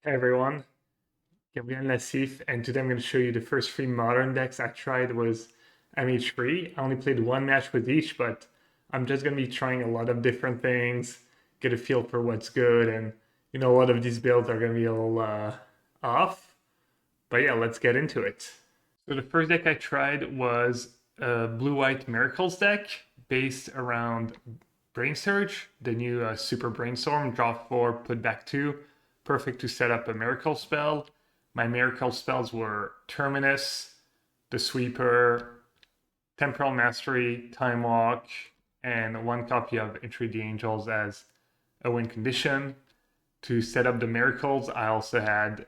Hey everyone, Gabriel Nassif, and today I'm going to show you the first three modern decks I tried was MH3. I only played one match with each, but I'm just going to be trying a lot of different things, get a feel for what's good, and a lot of these builds are going to be all off. But yeah, let's get into it. So the first deck I tried was a blue-white Miracles deck based around Brain Surge, the new Super Brainstorm, draw 4, put back 2. Perfect to set up a Miracle spell. My Miracle spells were Terminus, the Sweeper, Temporal Mastery, Time Walk, and one copy of Entry the Angels as a win condition. To set up the Miracles, I also had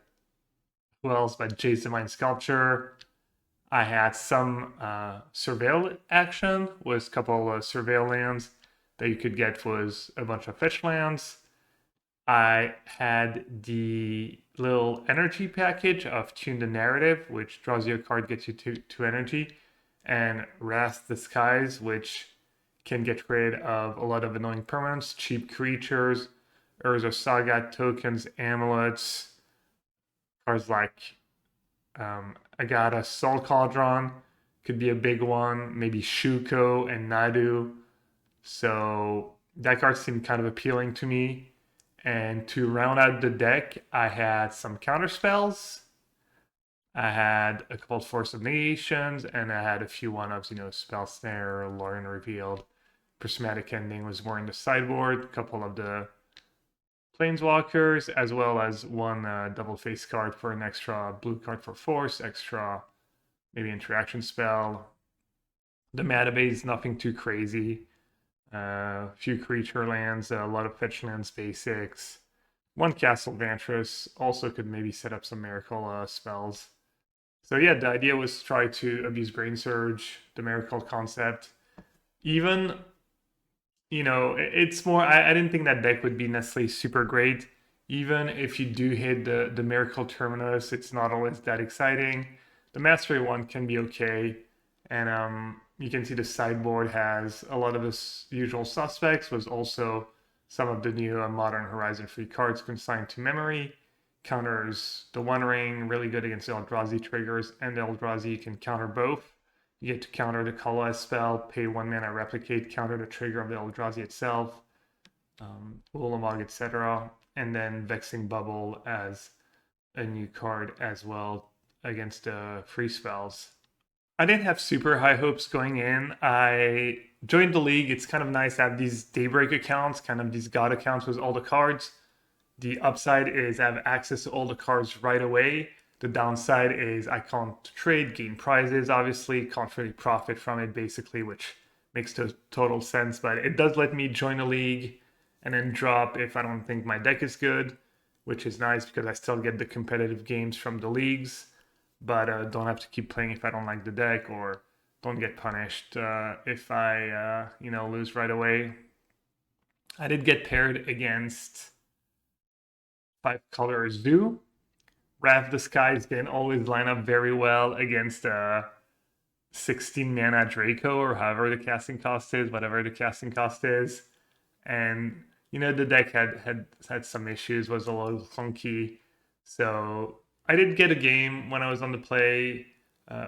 who else but Jade's Divine Sculpture. I had some surveil action, was a couple of surveil lands that you could get was a bunch of fetch lands. I had the little energy package of Tune the Narrative, which draws you a card, gets you two energy, and Wrath the Skies, which can get rid of a lot of annoying permanents, cheap creatures, Urza Saga tokens, amulets, cards like Agata Soul Cauldron could be a big one, maybe Shuko and Nadu. So that card seemed kind of appealing to me. And to round out the deck, I had some counter spells. I had a couple of Force of Negations, and I had a few one-ups, Spell Snare, Lauren Revealed. Prismatic Ending was more in the sideboard, a couple of the Planeswalkers, as well as one double face card for an extra blue card for Force, extra maybe interaction spell. The mana base, nothing too crazy. A few creature lands, a lot of fetch lands basics. One Castle Vantress also could maybe set up some miracle spells. So yeah, the idea was to try to abuse Brain Surge, the miracle concept. Even, it's more, I didn't think that deck would be necessarily super great. Even if you do hit the miracle terminus, it's not always that exciting. The mastery one can be okay. And you can see the sideboard has a lot of its usual suspects, was also some of the new Modern Horizon free cards consigned to memory. Counters the One Ring, really good against the Eldrazi triggers, and the Eldrazi can counter both. You get to counter the Colorless spell, pay 1 mana, replicate, counter the trigger of the Eldrazi itself, Ulamog, etc. And then Vexing Bubble as a new card as well against free spells. I didn't have super high hopes going in. I joined the league. It's kind of nice to have these Daybreak accounts, kind of these God accounts with all the cards. The upside is I have access to all the cards right away. The downside is I can't trade, gain prizes, obviously, can't really profit from it, basically, which makes total sense. But it does let me join a league and then drop if I don't think my deck is good, which is nice because I still get the competitive games from the leagues, but don't have to keep playing if I don't like the deck or don't get punished if I, lose right away. I did get paired against 5-color Zoo. Wrath the Skies didn't always line up very well against 16 mana Draco or however the casting cost is, whatever the casting cost is. And the deck had some issues, was a little clunky. So I did get a game when I was on the play.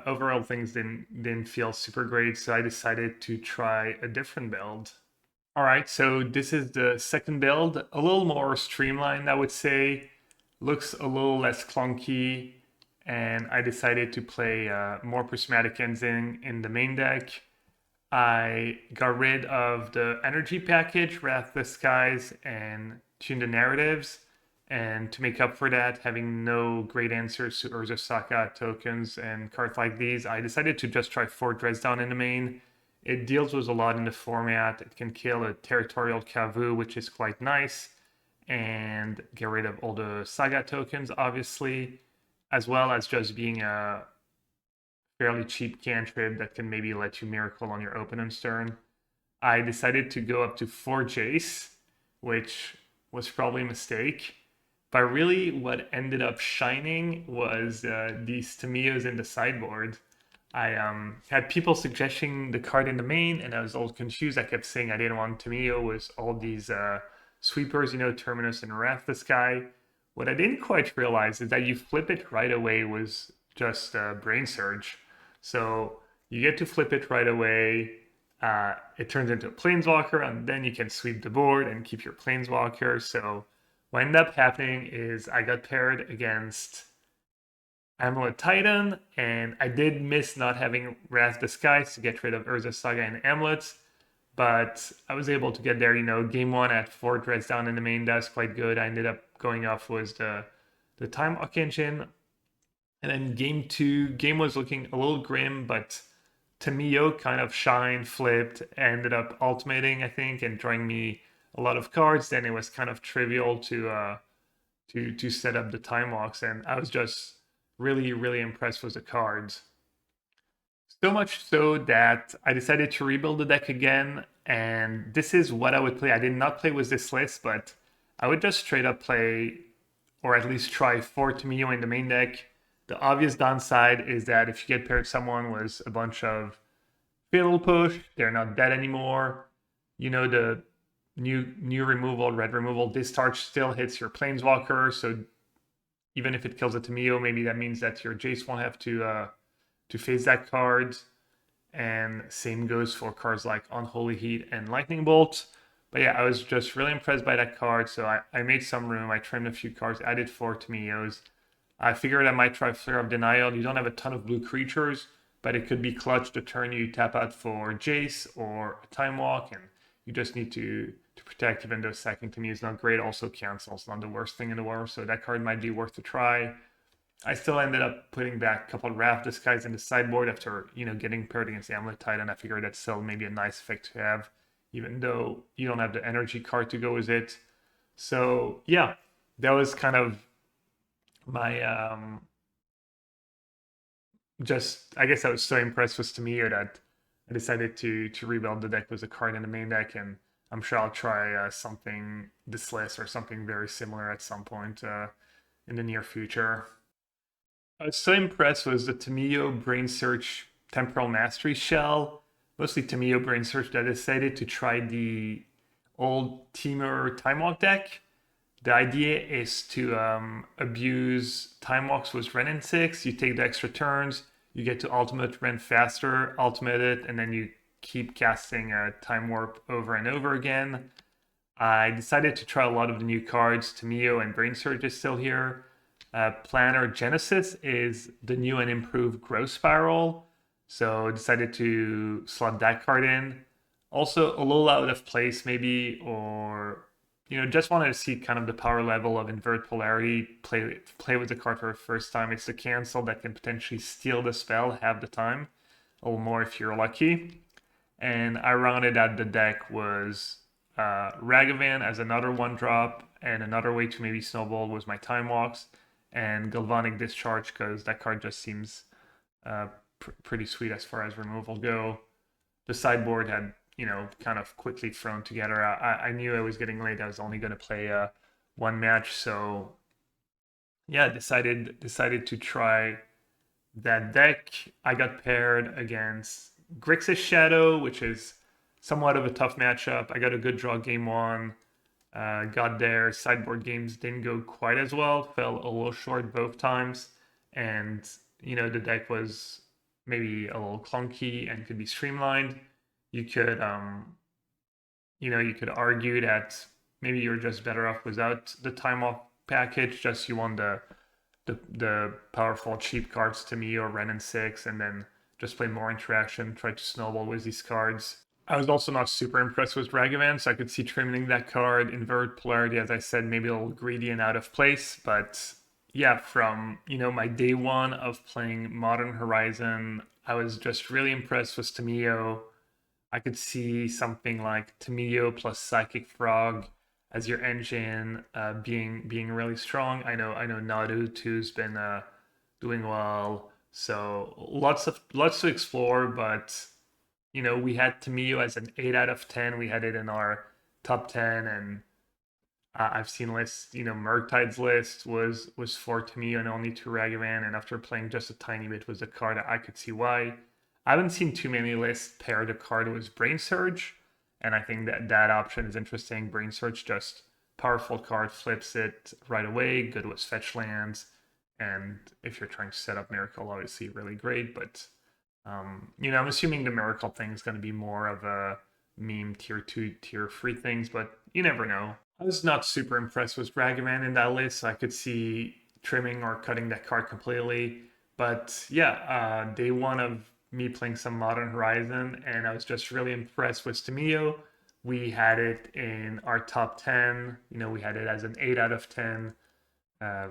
Overall, things didn't feel super great, so I decided to try a different build. All right, so this is the second build, a little more streamlined, I would say. Looks a little less clunky, and I decided to play more Prismatic Ends in the main deck. I got rid of the energy package, Wrath the Skies, and Tune the Narratives. And to make up for that, having no great answers to Urza Saga tokens and cards like these, I decided to just try 4 Dresdown in the main. It deals with a lot in the format. It can kill a Territorial Kavu, which is quite nice, and get rid of all the Saga tokens, obviously, as well as just being a fairly cheap cantrip that can maybe let you miracle on your opponent's turn. I decided to go up to 4 Jace, which was probably a mistake. But really, what ended up shining was these Tamios in the sideboard. I had people suggesting the card in the main, and I was all confused. I kept saying I didn't want Tamio with all these sweepers, Terminus and Wrath the Sky, What I didn't quite realize is that you flip it right away was just Brain Surge. So you get to flip it right away. It turns into a Planeswalker, and then you can sweep the board and keep your Planeswalker. So what ended up happening is I got paired against Amulet Titan, and I did miss not having Wrath Disguise to get rid of Urza Saga and Amulets, but I was able to get there. Game one at 4 dreads down in the main desk, quite good. I ended up going off was the Time Walk engine, and then game two, game was looking a little grim, but Tamio kind of shined, flipped, ended up ultimating, I think, and drawing me a lot of cards. Then it was kind of trivial to set up the time walks, and I was just really, really impressed with the cards. So much so that I decided to rebuild the deck again, and this is what I would play. I did not play with this list, but I would just straight up play, or at least try 4 Tamio in the main deck. The obvious downside is that if you get paired someone with a bunch of Fatal Push, they're not dead anymore. The new removal, red removal, discharge still hits your Planeswalker, so even if it kills a Tamio, maybe that means that your Jace won't have to face that card. And same goes for cards like Unholy Heat and Lightning Bolt. But yeah, I was just really impressed by that card, so I made some room. I trimmed a few cards, added 4 Tamios. I figured I might try Flare of Denial. You don't have a ton of blue creatures, but it could be clutch to turn you tap out for Jace or a Time Walk, and you just need to protect, even though sacking to me is not great. Also cancels, not the worst thing in the world, so that card might be worth a try. I still ended up putting back a couple of Wrath Disguise in the sideboard after, getting paired against Amulet Titan. I figured that's still maybe a nice effect to have, even though you don't have the energy card to go with it. So yeah, that was kind of my just I guess I was so impressed with Tamir that I decided to rebuild the deck with a card in the main deck, and I'm sure I'll try something this list or something very similar at some point in the near future. I was so impressed with the Tamio Brain Search Temporal Mastery shell, mostly Tamio Brain Search, that I decided to try the old Temur Time Walk deck. The idea is to abuse Time Walks with Ren in 6. You take the extra turns, you get to ultimate Ren faster, ultimate it, and then you keep casting a Time Warp over and over again. I decided to try a lot of the new cards. Tamio and Brain Surge is still here. Planner Genesis is the new and improved Growth Spiral, so decided to slot that card in. Also, a little out of place maybe, or just wanted to see kind of the power level of Invert Polarity, play with the card for the first time. It's the cancel that can potentially steal the spell half the time, a little more if you're lucky. And I rounded out the deck was Ragavan as another 1-drop, and another way to maybe snowball was my Time Walks, and Galvanic Discharge, because that card just seems pretty sweet as far as removal go. The sideboard had kind of quickly thrown together. I knew it was getting late. I was only going to play one match, so yeah, decided to try that deck. I got paired against Grixis Shadow, which is somewhat of a tough matchup. I got a good draw game one. Got there. Sideboard games didn't go quite as well. Fell a little short both times, and the deck was maybe a little clunky and could be streamlined. You could you could argue that maybe you're just better off without the time off package. Just you want the powerful cheap cards to me, or Ren and 6, and then just play more interaction, try to snowball with these cards. I was also not super impressed with Ragavan, so I could see trimming that card. Invert Polarity, as I said, maybe a little greedy and out of place, but yeah, from my day one of playing Modern Horizon, I was just really impressed with Tamio. I could see something like Tamio plus Psychic Frog as your engine being really strong. I know Nadu too's been doing well, so lots to explore. But we had Tamio as an 8 out of 10. We had it in our top 10, and I've seen lists. Murktide's list was for Tamio and only to Ragavan, and after playing just a tiny bit with the card, I could see why. I haven't seen too many lists pair the card with Brain Surge, and I think that option is interesting. Brain Surge just powerful card, flips it right away, good with fetch lands. And if you're trying to set up Miracle, obviously really great. But, I'm assuming the Miracle thing is going to be more of a meme tier 2, tier 3 things, but you never know. I was not super impressed with Dragaman in that list. So I could see trimming or cutting that card completely. But yeah, day one of me playing some Modern Horizon, and I was just really impressed with Temur. We had it in our top 10. We had it as an 8 out of 10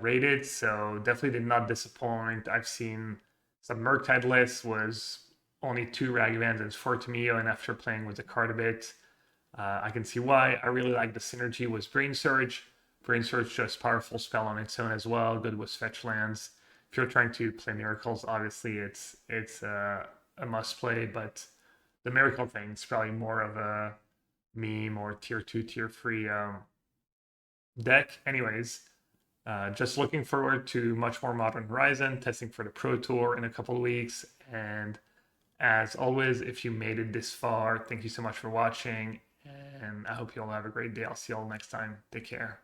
rated, so definitely did not disappoint. I've seen some Murktide lists was only 2 Ragavans and 4 Temur, and after playing with the card a bit, I can see why. I really like the synergy with Brain Surge. Brain Surge just powerful spell on its own as well, good with fetch lands. If you're trying to play Miracles, obviously it's a must play, but the Miracle thing is probably more of a meme or tier 2, tier 3 deck. Anyways, just looking forward to much more Modern Horizon, testing for the Pro Tour in a couple of weeks. And as always, if you made it this far, thank you so much for watching. And I hope you all have a great day. I'll see you all next time. Take care.